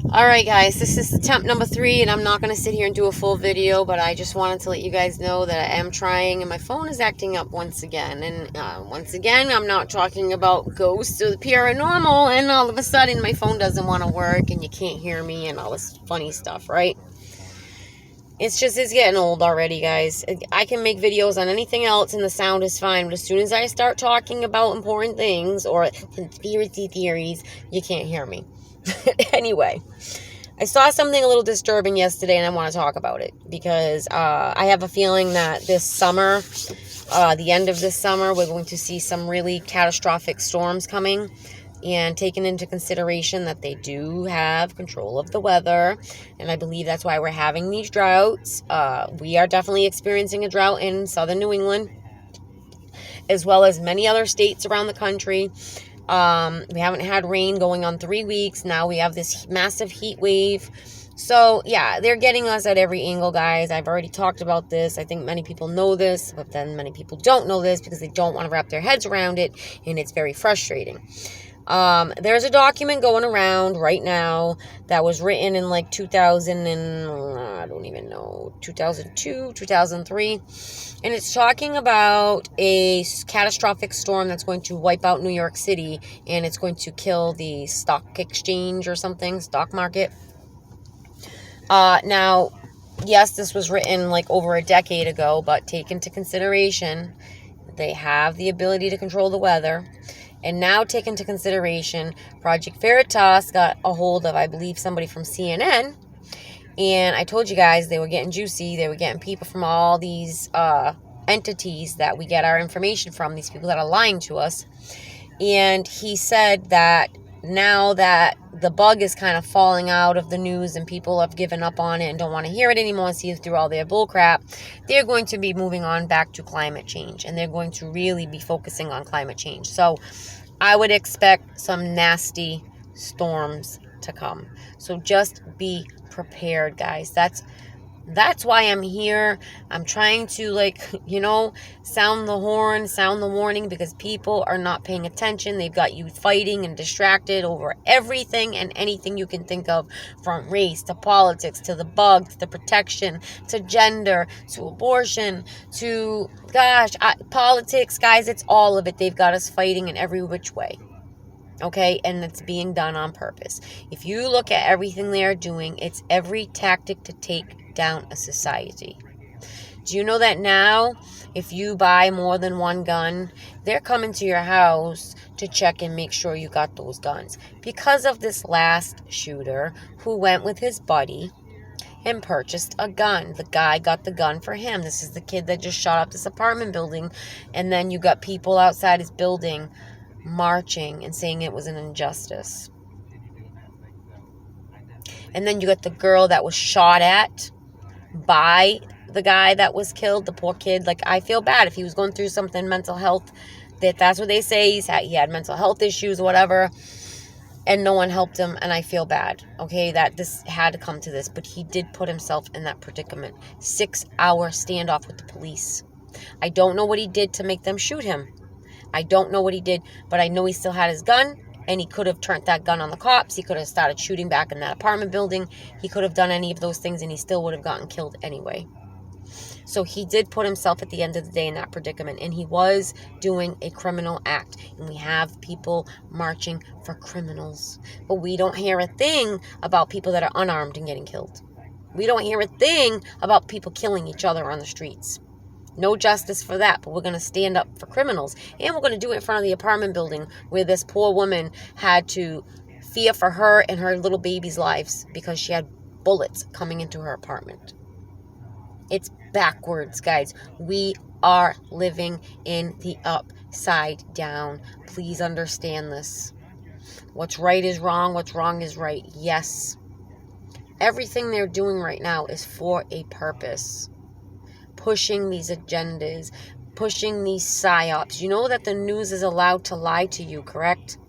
Alright guys, this is attempt number 3, and I'm not going to sit here and do a full video, but I just wanted to let you guys know that I am trying, and my phone is acting up once again. And once again, I'm not talking about ghosts or the paranormal, and all of a sudden my phone doesn't want to work, and you can't hear me, and all this funny stuff, right? It's getting old already, guys. I can make videos on anything else, and the sound is fine, but as soon as I start talking about important things, or conspiracy theories, you can't hear me. Anyway, I saw something a little disturbing yesterday, and I want to talk about it because I have a feeling that this summer, the end of this summer, we're going to see some really catastrophic storms coming, and taking into consideration that they do have control of the weather, and I believe that's why we're having these droughts. We are definitely experiencing a drought in southern New England, as well as many other states around the country. We haven't had rain going on 3 weeks. Now we have this massive heat wave. So, yeah, they're getting us at every angle, guys. I've already talked about this. I think many people know this, but then many people don't know this because they don't want to wrap their heads around it, and it's very frustrating. There's a document going around right now that was written in like 2000 and I don't even know, 2002, 2003. And it's talking about a catastrophic storm that's going to wipe out New York City, and it's going to kill the stock exchange or something, stock market. Now, yes, this was written like over a decade ago, but take into consideration they have the ability to control the weather. And now take into consideration, Project Veritas got a hold of, I believe, somebody from CNN. And I told you guys they were getting juicy. They were getting people from all these entities that we get our information from, these people that are lying to us. And he said that now that the bug is kind of falling out of the news and people have given up on it and don't want to hear it anymore and see through all their bullcrap, they're going to be moving on back to climate change, and they're going to really be focusing on climate change. So I would expect some nasty storms to come. So just be prepared, guys. That's why I'm here. I'm trying to, sound the horn, sound the warning, because people are not paying attention. They've got you fighting and distracted over everything and anything you can think of, from race to politics to the bug to the protection to gender to abortion to, politics, guys. It's all of it. They've got us fighting in every which way. Okay, and it's being done on purpose. If you look at everything they are doing, it's every tactic to take down a society. Do you know that now, if you buy more than one gun, they're coming to your house to check and make sure you got those guns? Because of this last shooter who went with his buddy and purchased a gun. The guy got the gun for him. This is the kid that just shot up this apartment building, and then you got people outside his building marching and saying it was an injustice. And then you got the girl that was shot at by the guy that was killed, the poor kid. Like, I feel bad if he was going through something, mental health, that's what they say, he had mental health issues, whatever, and no one helped him, and I feel bad, okay, that this had to come to this, but he did put himself in that predicament. 6-hour standoff with the police. I don't know what he did to make them shoot him. I don't know what he did, but I know he still had his gun, and he could have turned that gun on the cops. He could have started shooting back in that apartment building. He could have done any of those things, and he still would have gotten killed anyway. So he did put himself at the end of the day in that predicament, and he was doing a criminal act. And we have people marching for criminals, but we don't hear a thing about people that are unarmed and getting killed. We don't hear a thing about people killing each other on the streets. No justice for that, but we're going to stand up for criminals. And we're going to do it in front of the apartment building where this poor woman had to fear for her and her little baby's lives because she had bullets coming into her apartment. It's backwards, guys. We are living in the upside down. Please understand this. What's right is wrong. What's wrong is right. Yes. Everything they're doing right now is for a purpose. Pushing these agendas, pushing these psyops. You know that the news is allowed to lie to you, correct?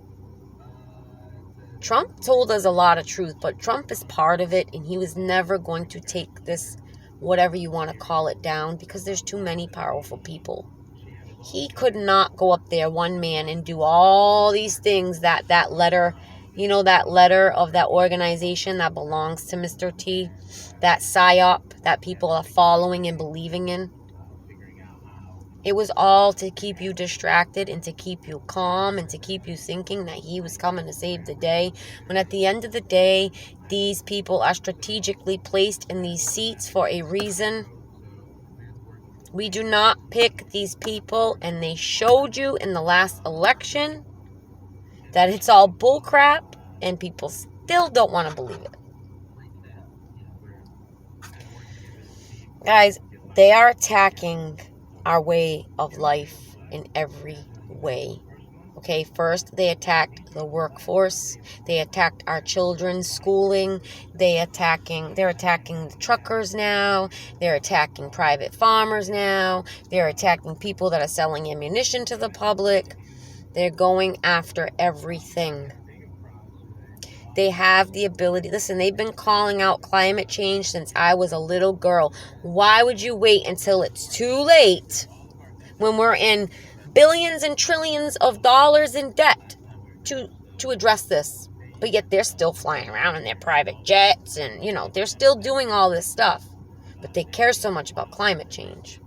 Trump told us a lot of truth, but Trump is part of it, and he was never going to take this, whatever you want to call it, down, because there's too many powerful people. He could not go up there, one man, and do all these things that letter You know that letter of that organization that belongs to Mr. T? That PSYOP that people are following and believing in? It was all to keep you distracted and to keep you calm and to keep you thinking that he was coming to save the day. When at the end of the day, these people are strategically placed in these seats for a reason. We do not pick these people, and they showed you in the last election that it's all bullcrap, and people still don't want to believe it. Guys, they are attacking our way of life in every way. Okay, first they attacked the workforce. They attacked our children's schooling. They're attacking the truckers now. They're attacking private farmers now. They're attacking people that are selling ammunition to the public. They're going after everything. They have the ability. Listen, they've been calling out climate change since I was a little girl. Why would you wait until it's too late when we're in billions and trillions of dollars in debt to address this? But yet they're still flying around in their private jets and, they're still doing all this stuff. But they care so much about climate change.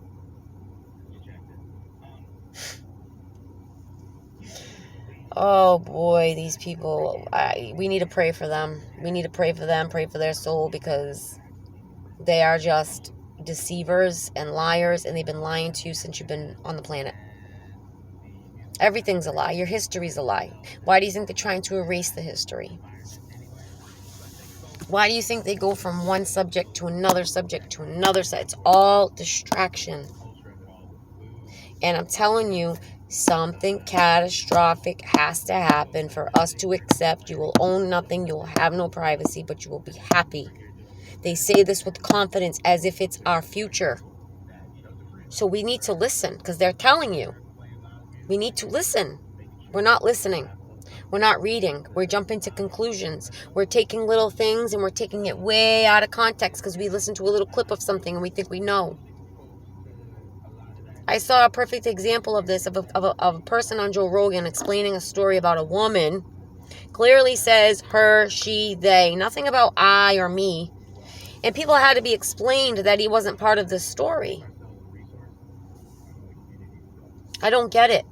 Oh boy, these people, we need to pray for them. We need to pray for them, pray for their soul, because they are just deceivers and liars, and they've been lying to you since you've been on the planet. Everything's a lie. Your history's a lie. Why do you think they're trying to erase the history? Why do you think they go from one subject to another subject to another? It's all distraction. And I'm telling you, something catastrophic has to happen for us to accept. You will own nothing. You will have no privacy, but you will be happy. They say this with confidence as if it's our future. So we need to listen, because they're telling you. We need to listen. We're not listening. We're not reading. We're jumping to conclusions. We're taking little things and we're taking it way out of context because we listened to a little clip of something and we think we know. I saw a perfect example of this, of a person on Joe Rogan explaining a story about a woman. Clearly says her, she, they. Nothing about I or me. And people had to be explained that he wasn't part of this story. I don't get it.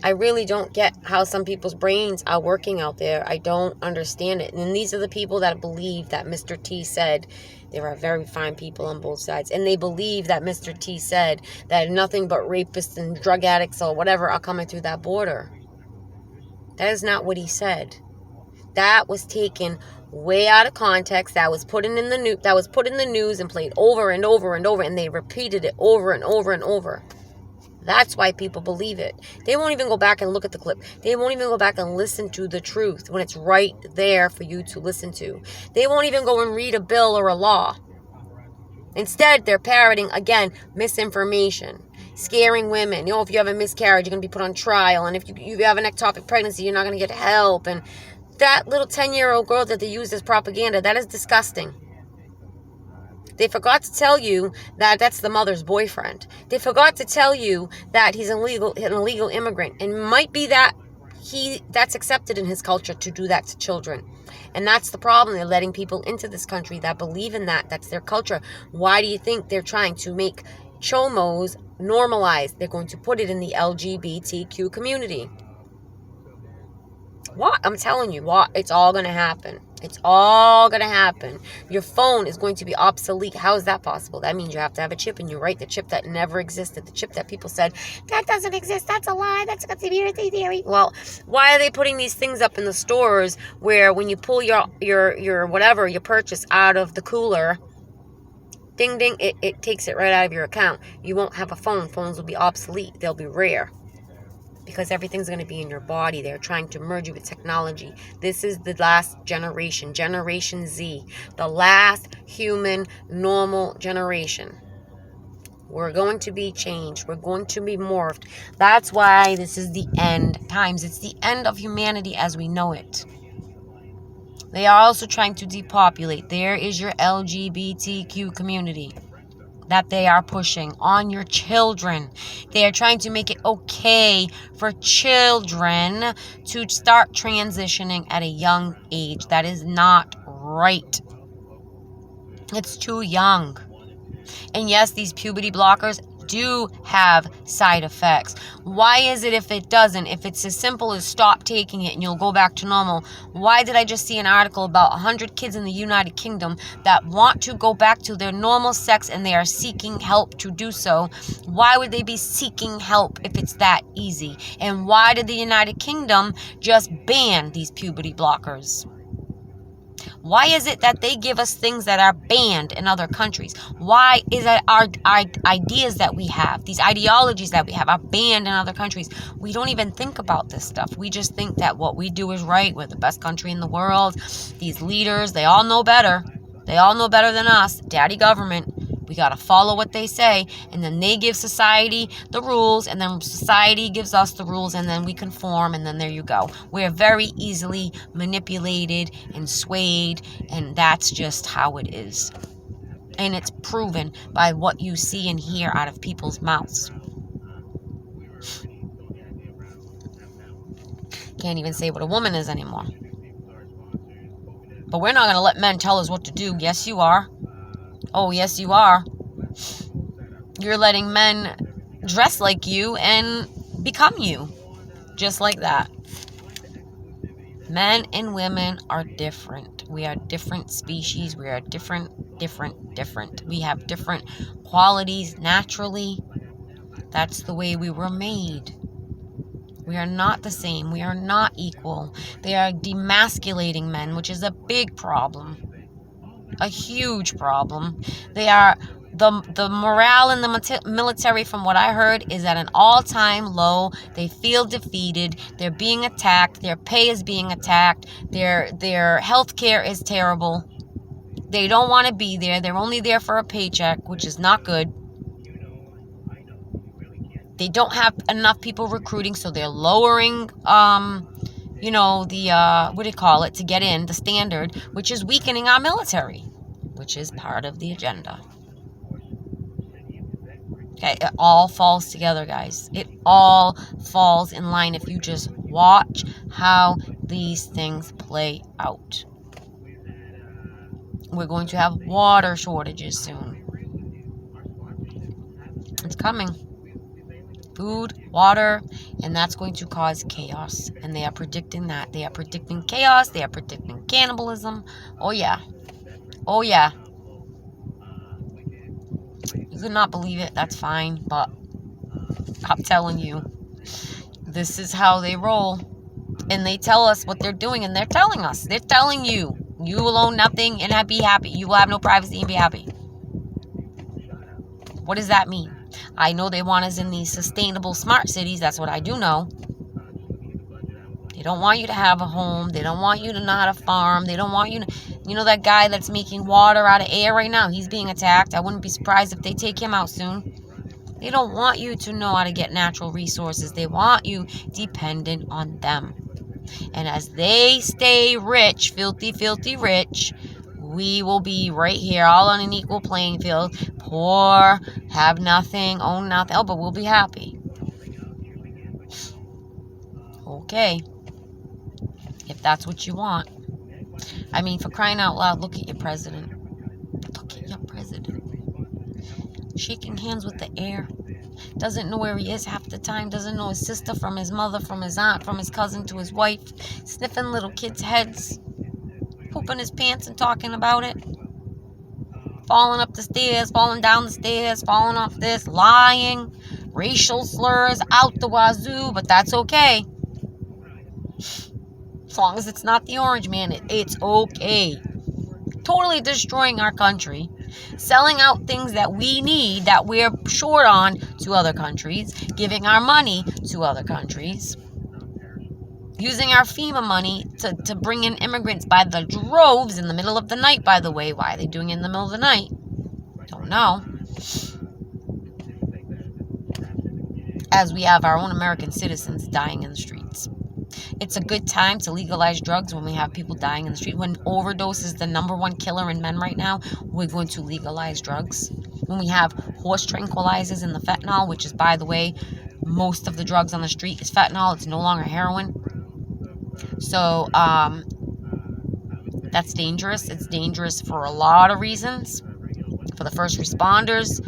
I really don't get how some people's brains are working out there. I don't understand it. And these are the people that believe that Mr. T said there are very fine people on both sides. And they believe that Mr. T said that nothing but rapists and drug addicts or whatever are coming through that border. That is not what he said. That was taken way out of context. That was put in the news and played over and over and over, and they repeated it over and over and over. That's why people believe it. They won't even go back and look at the clip. They won't even go back and listen to the truth when it's right there for you to listen to. They won't even go and read a bill or a law. Instead, they're parroting, again, misinformation. Scaring women. If you have a miscarriage, you're going to be put on trial. And if you have an ectopic pregnancy, you're not going to get help. And that little 10-year-old girl that they use as propaganda, that is disgusting. They forgot to tell you that that's the mother's boyfriend. They forgot to tell you that he's an illegal immigrant. And it might be that that's accepted in his culture to do that to children. And that's the problem. They're letting people into this country that believe in that. That's their culture. Why do you think they're trying to make chomos normalized? They're going to put it in the LGBTQ community. What? I'm telling you, it's all going to happen. It's all going to happen. Your phone is going to be obsolete. How is that possible? That means you have to have a chip in you, right? The chip that never existed. The chip that people said, that doesn't exist. That's a lie. That's a conspiracy theory. Well, why are they putting these things up in the stores where when you pull your whatever, your purchase out of the cooler, ding, ding, it takes it right out of your account. You won't have a phone. Phones will be obsolete. They'll be rare. Because everything's going to be in your body. They're trying to merge you with technology. This is the last generation, Generation Z. The last human, normal generation. We're going to be changed. We're going to be morphed. That's why this is the end times. It's the end of humanity as we know it. They are also trying to depopulate. There is your LGBTQ community. that they are pushing on your children. They are trying to make it okay for children to start transitioning at a young age. That is not right. It's too young. And yes, these puberty blockers do have side effects. Why is it if it doesn't? If it's as simple as stop taking it and you'll go back to normal. Why did I just see an article about 100 kids in the United Kingdom that want to go back to their normal sex and they are seeking help to do so? Why would they be seeking help if it's that easy? And why did the United Kingdom just ban these puberty blockers? Why is it that they give us things that are banned in other countries? Why is it our ideas that we have, these ideologies that we have, are banned in other countries? We don't even think about this stuff. We just think that what we do is right. We're the best country in the world. These leaders, they all know better. They all know better than us. Daddy government. We got to follow what they say, and then they give society the rules, and then society gives us the rules, and then we conform, and then there you go. We're very easily manipulated and swayed, and that's just how it is. And it's proven by what you see and hear out of people's mouths. Can't even say what a woman is anymore. But we're not going to let men tell us what to do. Yes, you are. Oh, yes, you are. You're letting men dress like you and become you. Just like that. Men and women are different. We are different species. We are different. We have different qualities naturally. That's the way we were made. We are not the same. We are not equal. They are demasculating men, which is a big problem. A huge problem. They are the morale in the military, from what I heard, is at an all-time low. They feel defeated. They're being attacked. Their pay is being attacked. Their health care is terrible. They don't want to be there. They're only there for a paycheck, which is not good. They don't have enough people recruiting, so they're lowering to get in, the standard, which is weakening our military, which is part of the agenda. Okay, it all falls together, guys. It all falls in line if you just watch how these things play out. We're going to have water shortages soon. It's coming. Food, water, and that's going to cause chaos. And they are predicting that. They are predicting chaos. They are predicting cannibalism. Oh, yeah. Oh, yeah. You could not believe it. That's fine. But I'm telling you, this is how they roll. And they tell us what they're doing. And they're telling us. They're telling you. You will own nothing and be happy. You will have no privacy and be happy. What does that mean? I know they want us in these sustainable smart cities. That's what I do know. They don't want you to have a home. They don't want you to know how to farm. They don't want you to... You know that guy that's making water out of air right now? He's being attacked. I wouldn't be surprised if they take him out soon. They don't want you to know how to get natural resources. They want you dependent on them. And as they stay rich, filthy, filthy rich, we will be right here, all on an equal playing field. Poor, have nothing, own nothing. Oh, but we'll be happy. Okay. If that's what you want. I mean, for crying out loud, look at your president. Look at your president. Shaking hands with the air. Doesn't know where he is half the time. Doesn't know his sister from his mother, from his aunt, from his cousin to his wife. Sniffing little kids' heads. Pooping his pants and talking about it. Falling up the stairs, falling down the stairs, falling off this, lying. Racial slurs out the wazoo, but that's okay. As long as it's not the orange man, it's okay. Totally destroying our country. Selling out things that we need, that we're short on, to other countries. Giving our money to other countries. Using our FEMA money to bring in immigrants by the droves in the middle of the night, by the way. Why are they doing it in the middle of the night? Don't know. As we have our own American citizens dying in the streets. It's a good time to legalize drugs when we have people dying in the street. When overdose is the #1 killer in men right now, we're going to legalize drugs. When we have horse tranquilizers in the fentanyl, which is, by the way, most of the drugs on the street is fentanyl. It's no longer heroin. So, that's dangerous. It's dangerous for a lot of reasons. For the first responders,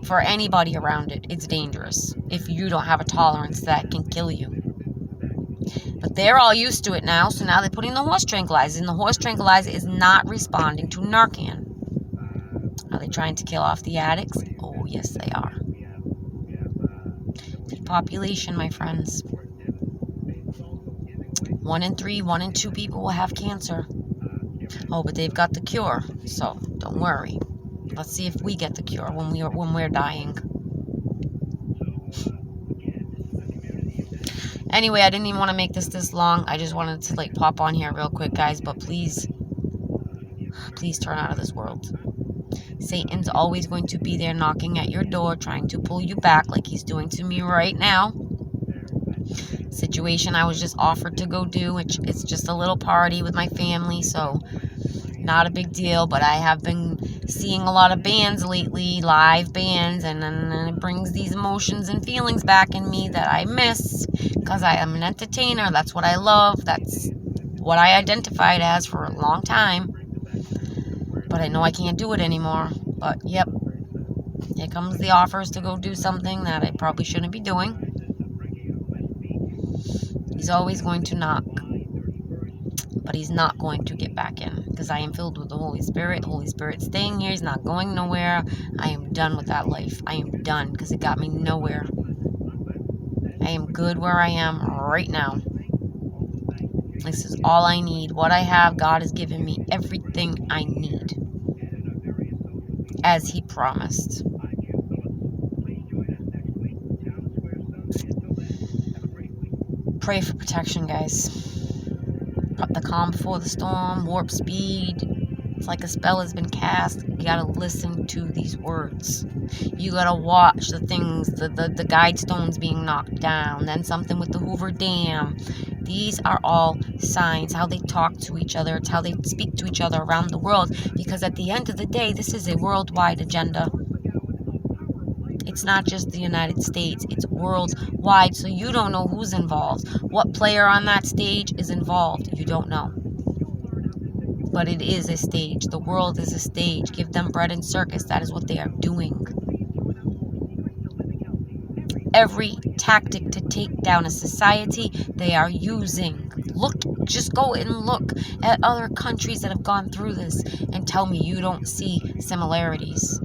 for anybody around it, it's dangerous if you don't have a tolerance that can kill you. But they're all used to it now, so now they're putting the horse tranquilizer, and the horse tranquilizer is not responding to Narcan. Are they trying to kill off the addicts? Oh, yes, they are. Depopulation, my friends. 1 in 3, 1 in 2 people will have cancer. Oh, but they've got the cure, so don't worry. Let's see if we get the cure when we're dying. Anyway, I didn't even want to make this long. I just wanted to pop on here real quick, guys. But please turn out of this world. Satan's always going to be there knocking at your door, trying to pull you back like he's doing to me right now. Situation I was just offered to go do, which it's just a little party with my family, so not a big deal. But I have been seeing a lot of bands lately, live bands, and then it brings these emotions and feelings back in me that I miss, because I am an entertainer. That's what I love. That's what I identified as for a long time. But I know I can't do it anymore. But yep, here comes the offers to go do something that I probably shouldn't be doing. He's always going to knock, but he's not going to get back in, because I am filled with the Holy Spirit. Holy Spirit staying here. He's not going nowhere. I am done with that life. I am done, because it got me nowhere. I am good where I am right now. This is all I need. What I have, God has given me everything I need, as He promised. Pray for protection, guys. The calm before the storm, warp speed. It's like a spell has been cast. You gotta listen to these words. You gotta watch the things, the guide stones being knocked down, then something with the Hoover Dam. These are all signs, how they talk to each other. It's how they speak to each other around the world, because at the end of the day, this is a worldwide agenda. It's not just the United States, it's worldwide, so you don't know who's involved. What player on that stage is involved, you don't know. But it is a stage. The world is a stage. Give them bread and circus. That is what they are doing. Every tactic to take down a society, they are using. Just go and look at other countries that have gone through this and tell me you don't see similarities.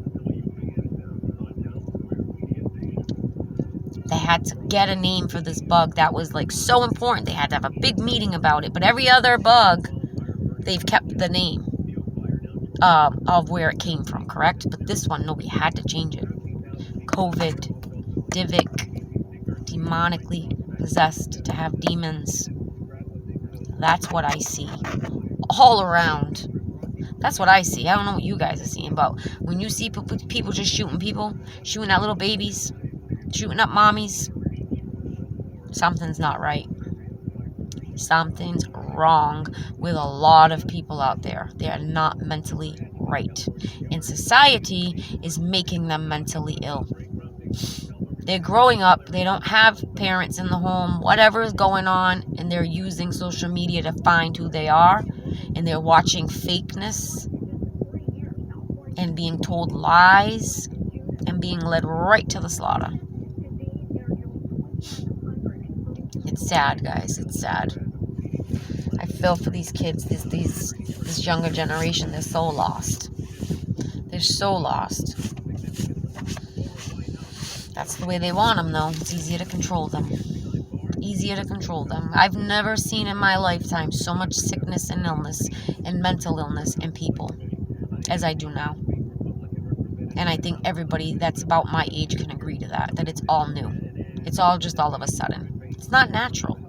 They had to get a name for this bug that was so important. They had to have a big meeting about it. But every other bug, they've kept the name of where it came from, correct? But this one, nobody had to change it. COVID, Divik, demonically possessed, to have demons. That's what I see all around. That's what I see. I don't know what you guys are seeing, but when you see people just shooting people, shooting at little babies, shooting up mommies, something's not right. Something's wrong with a lot of people out there. They are not mentally right. And society is making them mentally ill. They're growing up. They don't have parents in the home. Whatever is going on, and they're using social media to find who they are. And they're watching fakeness and being told lies and being led right to the slaughter. It's sad, guys. It's sad. I feel for these kids, this younger generation. They're so lost. They're so lost. That's the way they want them, though. It's easier to control them. Easier to control them. I've never seen in my lifetime so much sickness and illness and mental illness in people as I do now. And I think everybody that's about my age can agree to that it's all new. It's all just all of a sudden. It's not natural.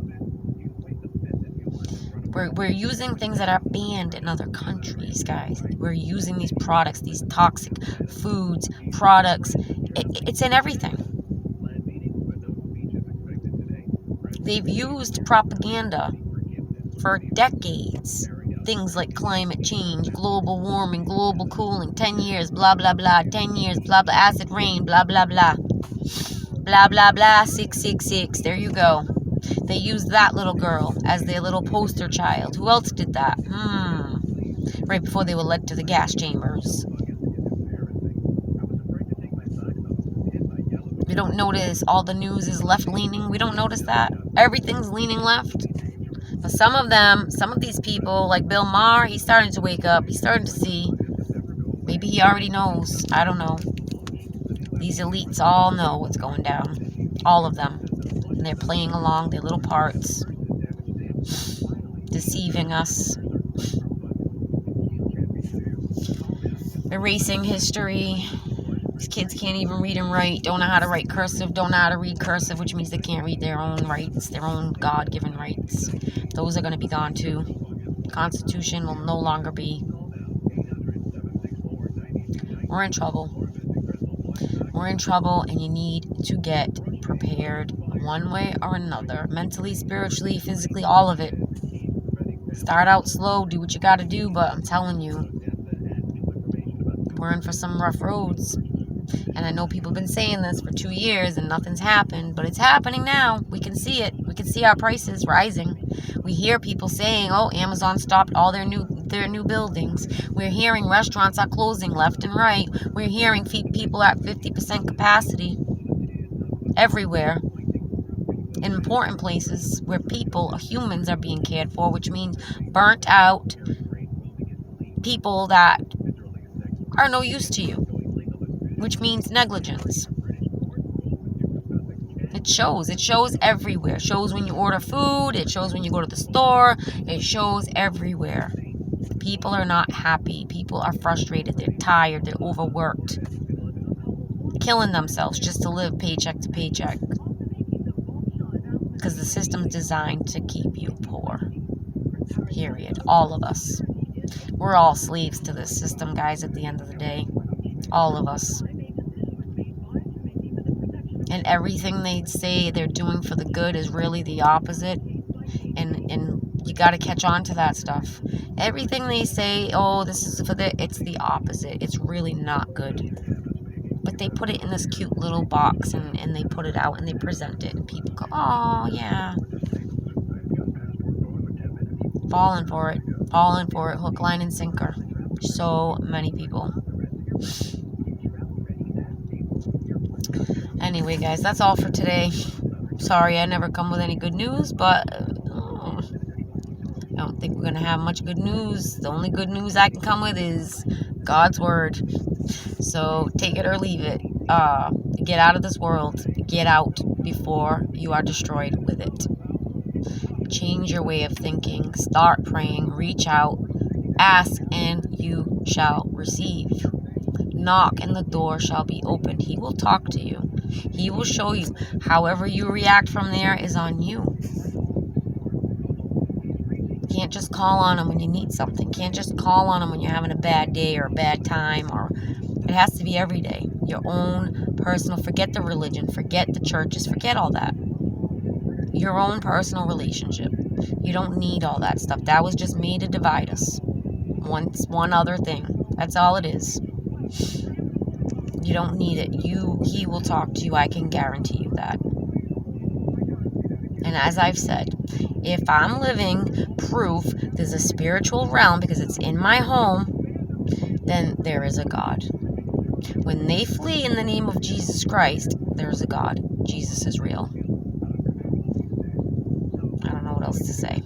We're using things that are banned in other countries, guys. We're using these products, these toxic foods, products. It's in everything. They've used propaganda for decades things like climate change, global warming, global cooling, 10 years, blah, blah, blah, 10 years, blah, blah, acid rain, blah, blah, blah. Blah, blah, blah, 666. There you go. They used that little girl as their little poster child. Who else did that? Right before they were led to the gas chambers. We don't notice all the news is left-leaning. We don't notice that. Everything's leaning left. But some of these people, like Bill Maher, he's starting to wake up. He's starting to see. Maybe he already knows. I don't know. These elites all know what's going down. All of them. And they're playing along their little parts. Deceiving us. Erasing history. These kids can't even read and write. Don't know how to write cursive. Don't know how to read cursive, which means they can't read their own rights. Their own God-given rights. Those are going to be gone too. The Constitution will no longer be. We're in trouble. We're in trouble, and you need to get prepared one way or another. Mentally, spiritually, physically, all of it. Start out slow, do what you got to do, but I'm telling you, we're in for some rough roads. And I know people have been saying this for 2 years and nothing's happened, but it's happening now. We can see it. We can see our prices rising. We hear people saying, oh, Amazon stopped all their new buildings. We're hearing restaurants are closing left and right. We're hearing people at 50% capacity everywhere. In important places where humans are being cared for, which means burnt out people that are no use to you, which means negligence. It shows. It shows everywhere. It shows when you order food. It shows when you go to the store. It shows everywhere. People are not happy. People are frustrated. They're tired. They're overworked. Killing themselves just to live paycheck to paycheck. Because the system's designed to keep you poor. Period. All of us. We're all slaves to this system, guys, at the end of the day. All of us. And everything they say they're doing for the good is really the opposite. And you got to catch on to that stuff. Everything they say, oh, this is for it's the opposite. It's really not good. But they put it in this cute little box and they put it out and they present it. And people go, oh, yeah. Falling for it. Falling for it. Hook, line, and sinker. So many people. Anyway, guys, that's all for today. Sorry I never come with any good news, but I don't think we're going to have much good news. The only good news I can come with is God's word. So take it or leave it. Get out of this world. Get out before you are destroyed with it. Change your way of thinking. Start praying. Reach out. Ask and you shall receive. Knock and the door shall be opened. He will talk to you. He will show you. However you react from there is on you. Can't just call on him when you need something. Can't just call on him when you're having a bad day or a bad time. Or it has to be every day. Your own personal. Forget the religion. Forget the churches. Forget all that. Your own personal relationship. You don't need all that stuff. That was just made to divide us. One other thing. That's all it is. You don't need it. He will talk to you. I can guarantee you that. And as I've said, if I'm living proof there's a spiritual realm because it's in my home, then there is a God. When they flee in the name of Jesus Christ, there's a God. Jesus is real. I don't know what else to say.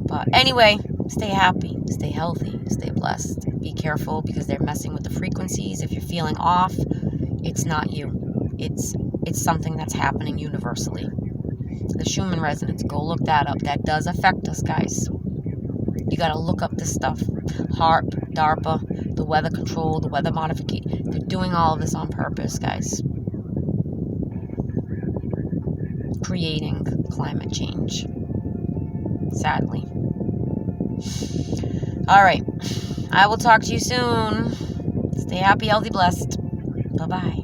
But anyway, stay happy, stay healthy, stay blessed. Be careful because they're messing with the frequencies. If you're feeling off, it's not you. It's something that's happening universally. The Schumann resonance, go look that up. That does affect us, guys. You got to look up this stuff. HAARP, DARPA, the weather control, the weather modification. They're doing all of this on purpose, guys. Creating climate change. Sadly. All right. I will talk to you soon. Stay happy, healthy, blessed. Bye-bye.